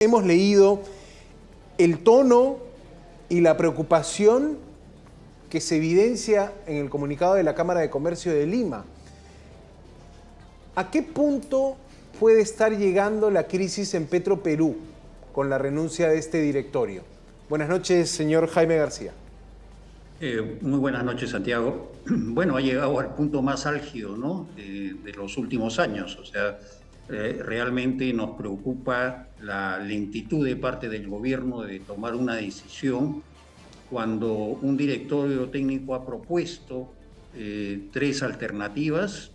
Hemos leído el tono y la preocupación que se evidencia en el comunicado de la Cámara de Comercio de Lima. ¿A qué punto puede estar llegando la crisis en Petroperú con la renuncia de este directorio? Buenas noches, señor Jaime García. Muy buenas noches, Santiago. Bueno, ha llegado al punto más álgido, ¿no? De los últimos años. O sea, realmente nos preocupa la lentitud de parte del gobierno de tomar una decisión cuando un directorio técnico ha propuesto tres alternativas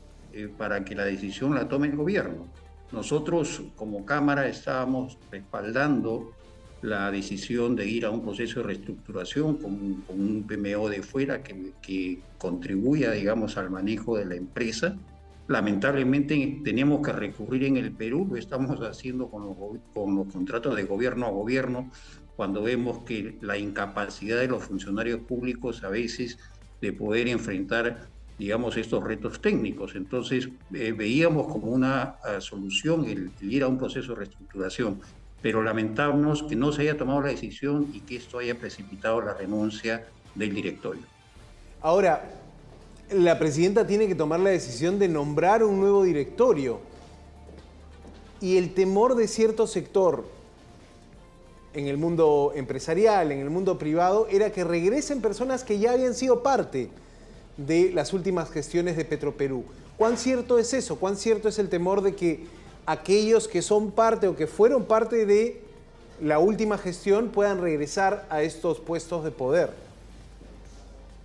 para que la decisión la tome el gobierno. Nosotros, como Cámara, estábamos respaldando la decisión de ir a un proceso de reestructuración con un PMO de fuera que contribuya, digamos, al manejo de la empresa. Lamentablemente teníamos que recurrir en el Perú, lo estamos haciendo con los contratos de gobierno a gobierno, cuando vemos que la incapacidad de los funcionarios públicos a veces de poder enfrentar, digamos, estos retos técnicos. Entonces veíamos como una solución el ir a un proceso de reestructuración, pero lamentamos que no se haya tomado la decisión y que esto haya precipitado la renuncia del directorio. Ahora, la presidenta tiene que tomar la decisión de nombrar un nuevo directorio y el temor de cierto sector en el mundo empresarial, en el mundo privado, era que regresen personas que ya habían sido parte de las últimas gestiones de Petroperú. ¿Cuán cierto es eso? ¿Cuán cierto es el temor de que aquellos que son parte o que fueron parte de la última gestión puedan regresar a estos puestos de poder?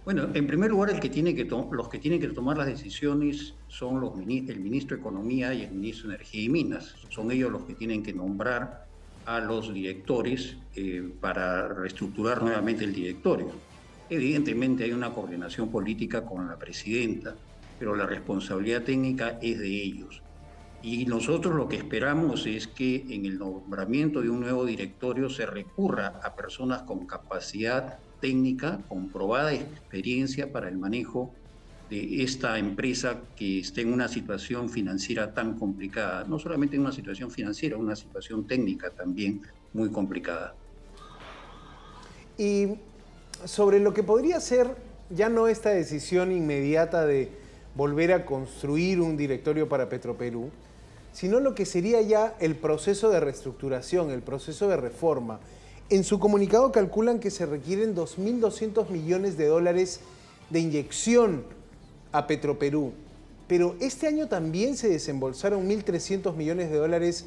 Bueno, en primer lugar, los que tienen que tomar las decisiones son el ministro de Economía y el ministro de Energía y Minas. Son ellos los que tienen que nombrar a los directores para reestructurar nuevamente el directorio. Evidentemente hay una coordinación política con la presidenta, pero la responsabilidad técnica es de ellos. Y nosotros lo que esperamos es que en el nombramiento de un nuevo directorio se recurra a personas con capacidad técnica, comprobada experiencia para el manejo de esta empresa que está en una situación financiera tan complicada. No solamente en una situación financiera, una situación técnica también muy complicada. Y sobre lo que podría ser ya no esta decisión inmediata de volver a construir un directorio para Petroperú, sino lo que sería ya el proceso de reestructuración, el proceso de reforma. En su comunicado calculan que se requieren 2.200 millones de dólares de inyección a Petroperú, pero este año también se desembolsaron 1.300 millones de dólares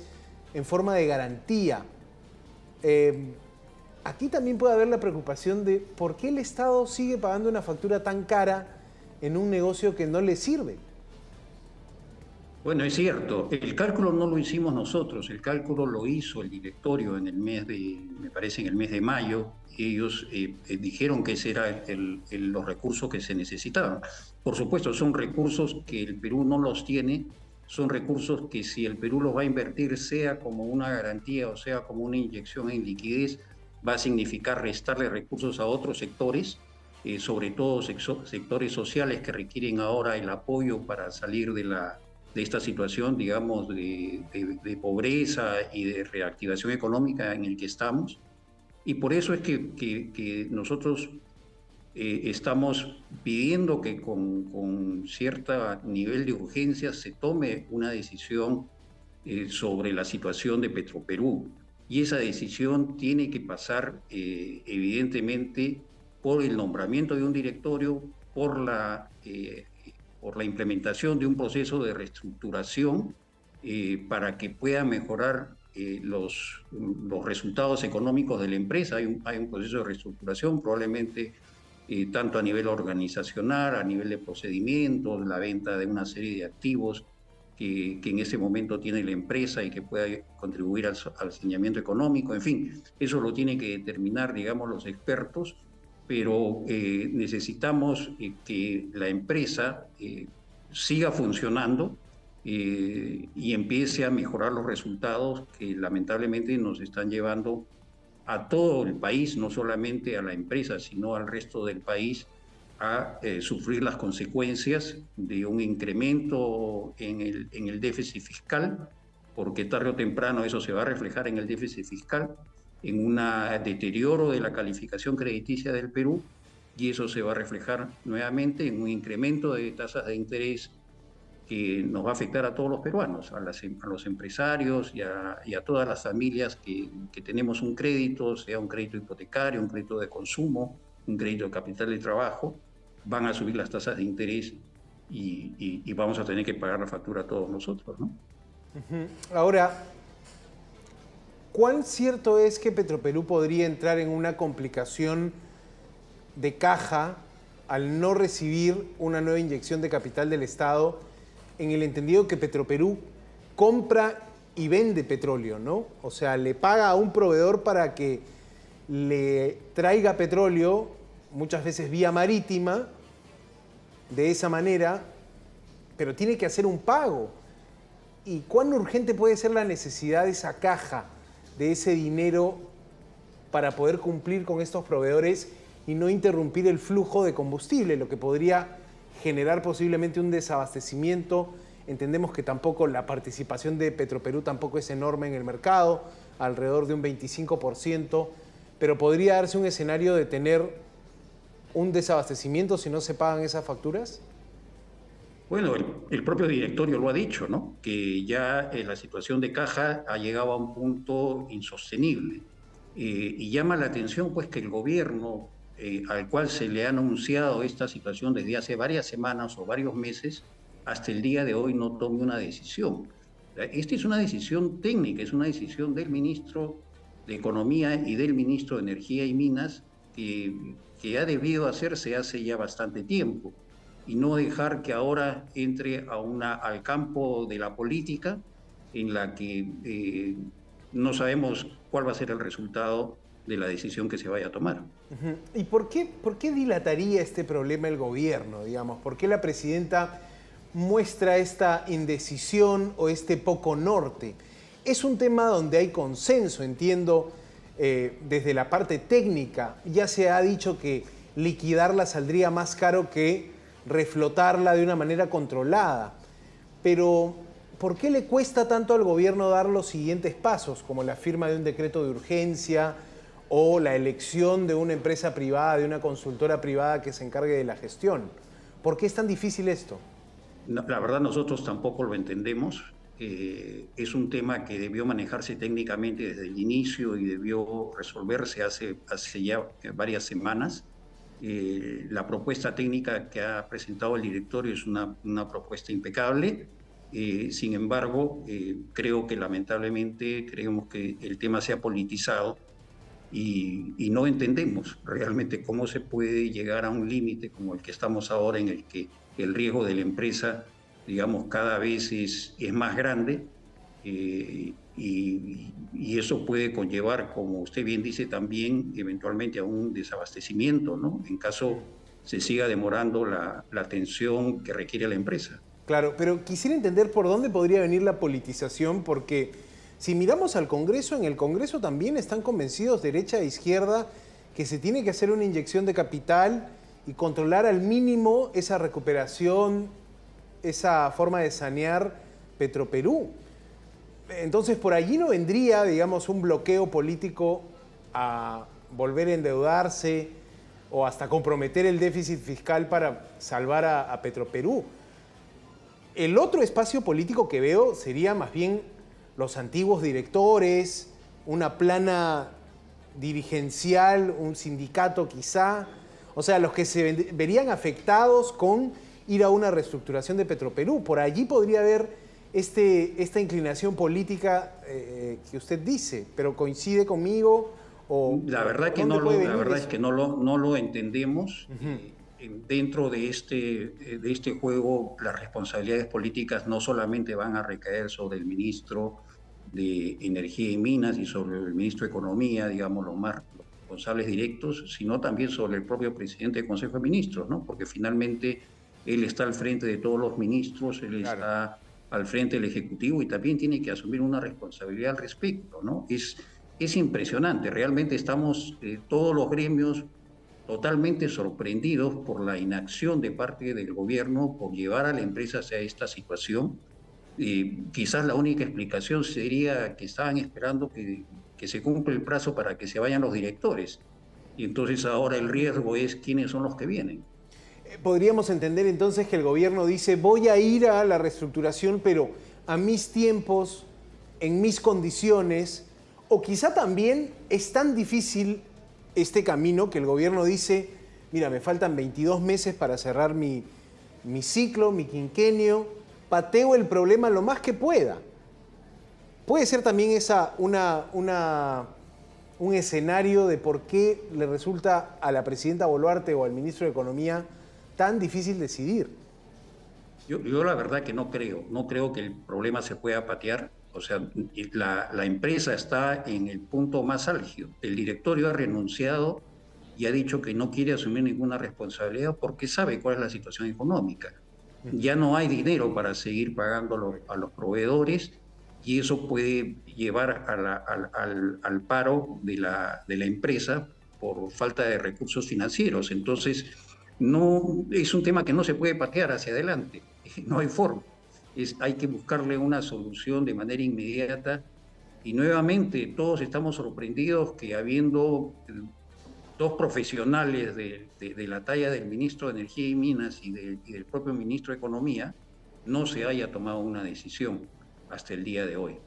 en forma de garantía. Aquí también puede haber la preocupación de por qué el Estado sigue pagando una factura tan cara en un negocio que no le sirve. Bueno, es cierto, el cálculo no lo hicimos nosotros, el cálculo lo hizo el directorio en el mes me parece en el mes de mayo. Ellos dijeron que ese era los recursos que se necesitaban. Por supuesto, son recursos que el Perú no los tiene, son recursos que si el Perú los va a invertir, sea como una garantía o sea como una inyección en liquidez, va a significar restarle recursos a otros sectores, sobre todo sectores sociales que requieren ahora el apoyo para salir de esta situación, digamos, de pobreza y de reactivación económica en el que estamos. Y por eso es que nosotros estamos pidiendo que con cierto nivel de urgencia se tome una decisión sobre la situación de Petroperú. Y esa decisión tiene que pasar, evidentemente, por el nombramiento de un directorio, por la implementación de un proceso de reestructuración para que pueda mejorar los resultados económicos de la empresa. Hay un proceso de reestructuración, probablemente tanto a nivel organizacional, a nivel de procedimientos, la venta de una serie de activos que en ese momento tiene la empresa y que pueda contribuir al saneamiento económico. En fin, eso lo tienen que determinar, digamos, los expertos, pero necesitamos que la empresa siga funcionando y empiece a mejorar los resultados que lamentablemente nos están llevando a todo el país, no solamente a la empresa, sino al resto del país, a sufrir las consecuencias de un incremento en el déficit fiscal porque tarde o temprano eso se va a reflejar en el déficit fiscal, en un deterioro de la calificación crediticia del Perú, y eso se va a reflejar nuevamente en un incremento de tasas de interés que nos va a afectar a todos los peruanos, a los empresarios y a todas las familias que tenemos un crédito, sea un crédito hipotecario, un crédito de consumo, un crédito de capital de trabajo. Van a subir las tasas de interés y vamos a tener que pagar la factura todos nosotros, ¿no? Ahora, ¿cuán cierto es que Petroperú podría entrar en una complicación de caja al no recibir una nueva inyección de capital del Estado, en el entendido que Petroperú compra y vende petróleo, ¿no? O sea, le paga a un proveedor para que le traiga petróleo, muchas veces vía marítima, de esa manera, pero tiene que hacer un pago. ¿Y cuán urgente puede ser la necesidad de esa caja, de ese dinero, para poder cumplir con estos proveedores y no interrumpir el flujo de combustible, lo que podría generar posiblemente un desabastecimiento? Entendemos que tampoco la participación de Petroperú tampoco es enorme en el mercado, alrededor de un 25%, pero podría darse un escenario de tener un desabastecimiento si no se pagan esas facturas. Bueno, el propio directorio lo ha dicho, ¿no? Que ya la situación de caja ha llegado a un punto insostenible. Y llama la atención, pues, que el gobierno al cual se le ha anunciado esta situación desde hace varias semanas o varios meses, hasta el día de hoy no tome una decisión. Esta es una decisión técnica, es una decisión del ministro de Economía y del ministro de Energía y Minas que ha debido hacerse hace ya bastante tiempo, y no dejar que ahora entre al campo de la política, en la que no sabemos cuál va a ser el resultado de la decisión que se vaya a tomar. ¿Y por qué dilataría este problema el gobierno, digamos? ¿Por qué la presidenta muestra esta indecisión o este poco norte? Es un tema donde hay consenso, entiendo, desde la parte técnica. Ya se ha dicho que liquidarla saldría más caro que reflotarla de una manera controlada. Pero, ¿por qué le cuesta tanto al gobierno dar los siguientes pasos, como la firma de un decreto de urgencia o la elección de una empresa privada, de una consultora privada que se encargue de la gestión? ¿Por qué es tan difícil esto? No, la verdad nosotros tampoco lo entendemos. Es un tema que debió manejarse técnicamente desde el inicio y debió resolverse hace ya varias semanas. La propuesta técnica que ha presentado el directorio es una propuesta impecable. Sin embargo, creo que lamentablemente creemos que el tema se ha politizado y no entendemos realmente cómo se puede llegar a un límite como el que estamos ahora, en el que el riesgo de la empresa, digamos, cada vez es más grande, y eso puede conllevar, como usted bien dice, también eventualmente a un desabastecimiento, ¿no? En caso se siga demorando la atención que requiere la empresa. Claro, pero quisiera entender por dónde podría venir la politización, porque si miramos al Congreso, en el Congreso también están convencidos, derecha e izquierda, que se tiene que hacer una inyección de capital y controlar al mínimo esa recuperación, esa forma de sanear Petroperú. Entonces, por allí no vendría, digamos, un bloqueo político a volver a endeudarse o hasta comprometer el déficit fiscal para salvar a Petroperú. El otro espacio político que veo sería más bien los antiguos directores, una plana dirigencial, un sindicato quizá. O sea, los que se verían afectados con ir a una reestructuración de Petroperú. Por allí podría haber esta inclinación política que usted dice, pero ¿coincide conmigo? La verdad que no lo entendemos. Dentro de este juego, las responsabilidades políticas no solamente van a recaer sobre el ministro de Energía y Minas y sobre el ministro de Economía, digamos, los responsables directos, sino también sobre el propio presidente del Consejo de Ministros, ¿no? Porque finalmente él está al frente de todos los ministros, él claro, está al frente del Ejecutivo y también tiene que asumir una responsabilidad al respecto, ¿no? Es impresionante, realmente estamos todos los gremios totalmente sorprendidos por la inacción de parte del gobierno por llevar a la empresa hacia esta situación. Quizás la única explicación sería que estaban esperando que se cumpla el plazo para que se vayan los directores. Y entonces ahora el riesgo es quiénes son los que vienen. Podríamos entender entonces que el gobierno dice, voy a ir a la reestructuración, pero a mis tiempos, en mis condiciones, o quizá también es tan difícil este camino que el gobierno dice, mira, me faltan 22 meses para cerrar mi ciclo, mi quinquenio, pateo el problema lo más que pueda. Puede ser también esa un escenario de por qué le resulta a la presidenta Boluarte o al ministro de Economía tan difícil decidir. Yo la verdad que no creo que el problema se pueda patear. O sea, la empresa está en el punto más álgido. El directorio ha renunciado y ha dicho que no quiere asumir ninguna responsabilidad porque sabe cuál es la situación económica. Ya no hay dinero para seguir pagando a los proveedores y eso puede llevar al paro de la empresa por falta de recursos financieros. Entonces, no, es un tema que no se puede patear hacia adelante, no hay forma. Hay que buscarle una solución de manera inmediata y nuevamente todos estamos sorprendidos que habiendo dos profesionales de la talla del ministro de Energía y Minas y del propio ministro de Economía, no se haya tomado una decisión hasta el día de hoy.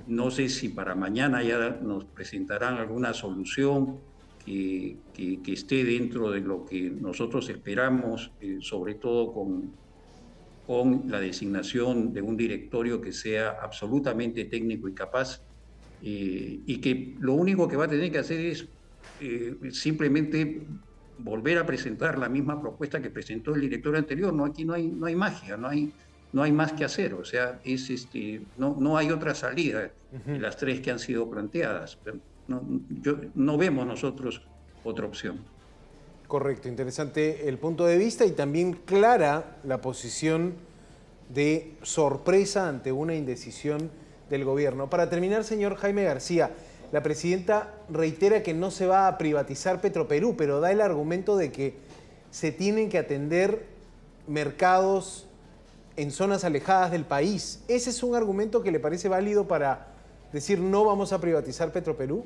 No sé si para mañana ya nos presentarán alguna solución que esté dentro de lo que nosotros esperamos, sobre todo con la designación de un directorio que sea absolutamente técnico y capaz, y que lo único que va a tener que hacer es simplemente volver a presentar la misma propuesta que presentó el director anterior. No, aquí no hay magia, no hay más que hacer. O sea, no hay otra salida de las tres que han sido planteadas. No vemos nosotros otra opción. Correcto, interesante el punto de vista y también clara la posición de sorpresa ante una indecisión del gobierno. Para terminar, señor Jaime García, la presidenta reitera que no se va a privatizar Petroperú, pero da el argumento de que se tienen que atender mercados en zonas alejadas del país. ¿Ese es un argumento que le parece válido para decir no vamos a privatizar Petroperú?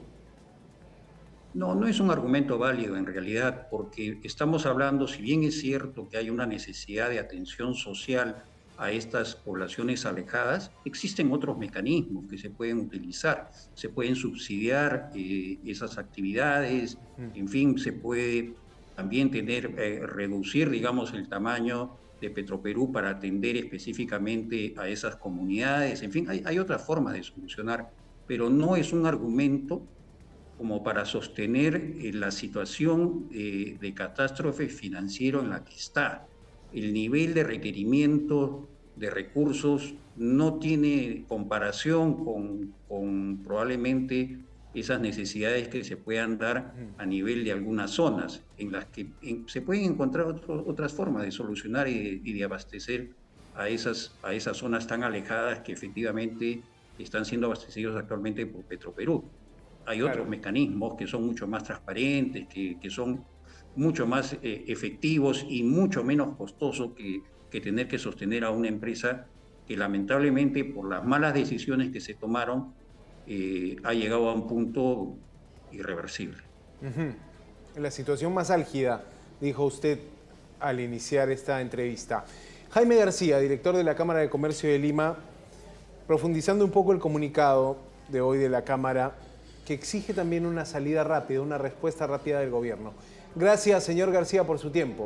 No es un argumento válido en realidad, porque estamos hablando, si bien es cierto que hay una necesidad de atención social a estas poblaciones alejadas, existen otros mecanismos que se pueden utilizar. Se pueden subsidiar esas actividades, en fin, se puede también reducir, digamos, el tamaño de Petroperú para atender específicamente a esas comunidades. En fin, hay otras formas de solucionar, pero no es un argumento como para sostener la situación de catástrofe financiero en la que está. El nivel de requerimiento de recursos no tiene comparación con probablemente esas necesidades que se puedan dar a nivel de algunas zonas, en las que se pueden encontrar otras formas de solucionar y de abastecer a esas zonas tan alejadas que efectivamente están siendo abastecidos actualmente por Petroperú. Hay otros mecanismos que son mucho más transparentes, que son mucho más efectivos y mucho menos costosos que tener que sostener a una empresa que lamentablemente por las malas decisiones que se tomaron ha llegado a un punto irreversible. La situación más álgida, dijo usted al iniciar esta entrevista. Jaime García, director de la Cámara de Comercio de Lima, profundizando un poco el comunicado de hoy de la Cámara, que exige también una salida rápida, una respuesta rápida del gobierno. Gracias, señor García, por su tiempo.